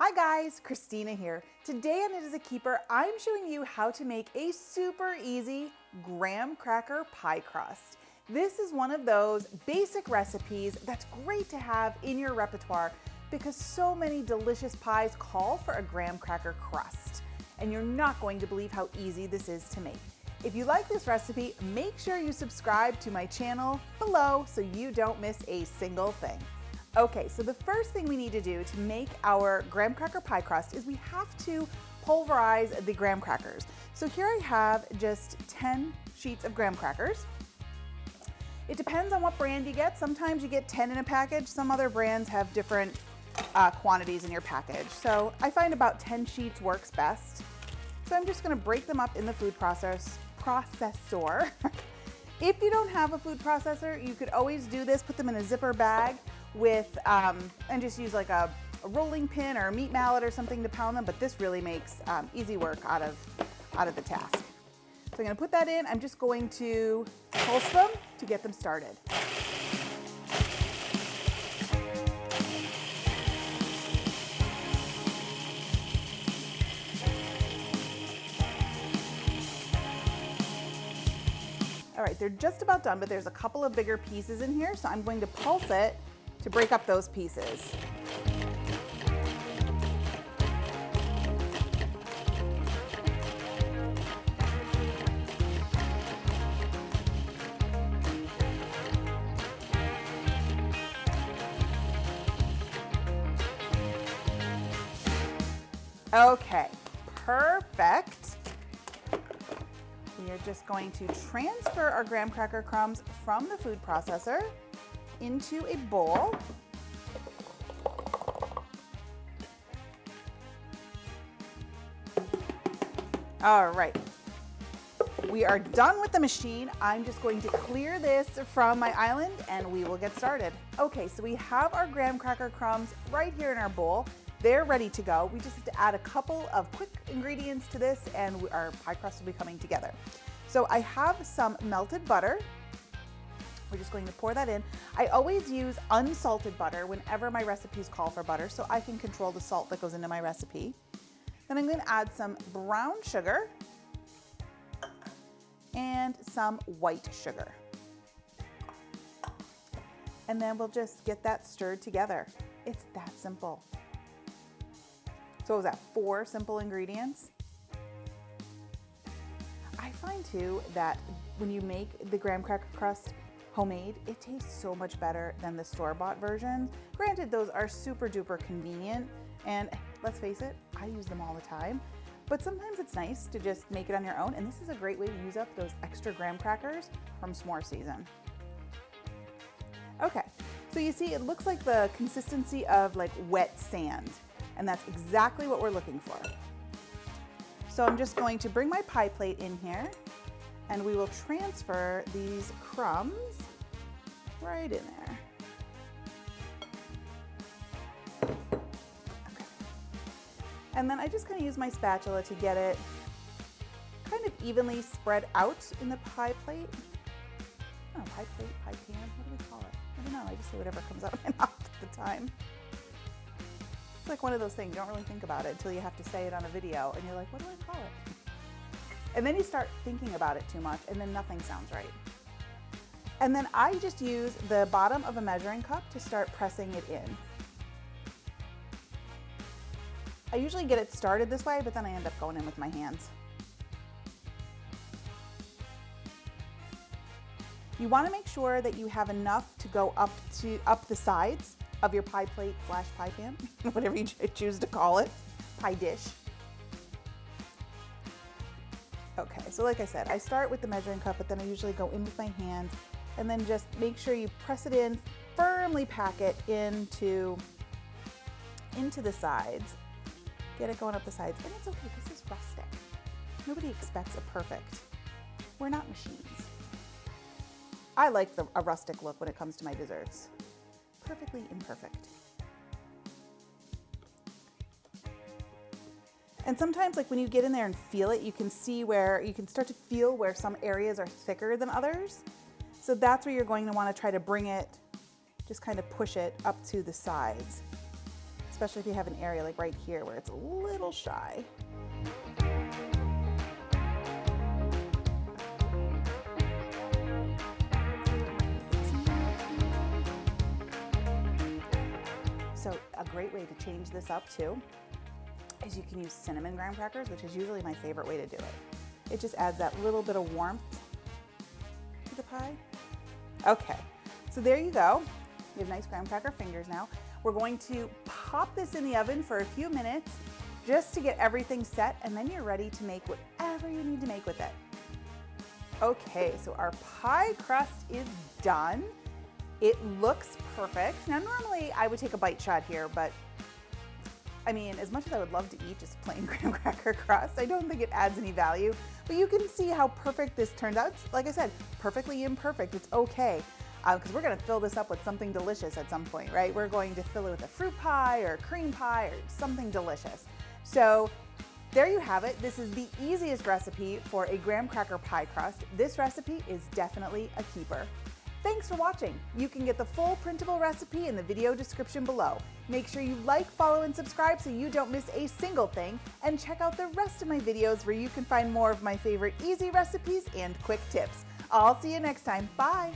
Hi guys, Christina here. Today on It Is a Keeper, I'm showing you how to make a super easy graham cracker pie crust. This is one of those basic recipes that's great to have in your repertoire because so many delicious pies call for a graham cracker crust. And you're not going to believe how easy this is to make. If you like this recipe, make sure you subscribe to my channel below so you don't miss a single thing. Okay, so the first thing we need to do to make our graham cracker pie crust is we have to pulverize the graham crackers. So here I have just 10 sheets of graham crackers. It depends on what brand you get. Sometimes you get 10 in a package. Some other brands have different quantities in your package. So I find about 10 sheets works best. So I'm just gonna break them up in the food processor. If you don't have a food processor, you could always do this, put them in a zipper bag with, and just use like a rolling pin or a meat mallet or something to pound them, but this really makes easy work out of the task. So I'm gonna put that in. I'm just going to pulse them to get them started. All right, they're just about done, but there's a couple of bigger pieces in here, so I'm going to pulse it to break up those pieces. Okay, perfect. We are just going to transfer our graham cracker crumbs from the food processor into a bowl. All right, we are done with the machine. I'm just going to clear this from my island and we will get started. Okay, so we have our graham cracker crumbs right here in our bowl. They're ready to go. We just have to add a couple of quick ingredients to this and our pie crust will be coming together. So I have some melted butter. We're just going to pour that in. I always use unsalted butter whenever my recipes call for butter, so I can control the salt that goes into my recipe. Then I'm going to add some brown sugar and some white sugar. And then we'll just get that stirred together. It's that simple. So what was that, 4 simple ingredients? I find too that when you make the graham cracker crust homemade, it tastes so much better than the store-bought version. Granted, those are super duper convenient, and let's face it, I use them all the time. But sometimes it's nice to just make it on your own, and this is a great way to use up those extra graham crackers from s'more season. Okay, so you see it looks like the consistency of like wet sand. And that's exactly what we're looking for. So I'm just going to bring my pie plate in here and we will transfer these crumbs right in there. Okay. And then I just kind of use my spatula to get it kind of evenly spread out in the pie plate. Oh, pie plate, pie pan, what do we call it? I don't know, I just say whatever comes out of my mouth at the time. It's like one of those things, you don't really think about it until you have to say it on a video and you're like, what do I call it? And then you start thinking about it too much and then nothing sounds right. And then I just use the bottom of a measuring cup to start pressing it in. I usually get it started this way, but then I end up going in with my hands. You want to make sure that you have enough to go up the sides of your pie plate / pie pan, whatever you choose to call it, pie dish. Okay, so like I said, I start with the measuring cup, but then I usually go in with my hand and then just make sure you press it in, firmly pack it into the sides. Get it going up the sides, and it's okay, this is rustic. Nobody expects a perfect. We're not machines. I like a rustic look when it comes to my desserts. Perfectly imperfect. And sometimes, like when you get in there and feel it, you can start to feel where some areas are thicker than others. So that's where you're going to want to try to bring it, just kind of push it up to the sides. especially if you have an area like right here where it's a little shy. So a great way to change this up too is you can use cinnamon graham crackers, which is usually my favorite way to do it. It just adds that little bit of warmth to the pie. Okay, so there you go. You have nice graham cracker fingers now. We're going to pop this in the oven for a few minutes just to get everything set, and then you're ready to make whatever you need to make with it. Okay, so our pie crust is done. It looks perfect. Now normally I would take a bite shot here, but I mean, as much as I would love to eat just plain graham cracker crust, I don't think it adds any value, but you can see how perfect this turns out. It's, like I said, perfectly imperfect, it's okay. Because we're gonna fill this up with something delicious at some point, right? We're going to fill it with a fruit pie or cream pie or something delicious. So there you have it. This is the easiest recipe for a graham cracker pie crust. This recipe is definitely a keeper. Thanks for watching. You can get the full printable recipe in the video description below. Make sure you like, follow, and subscribe so you don't miss a single thing, and check out the rest of my videos where you can find more of my favorite easy recipes and quick tips. I'll see you next time. Bye.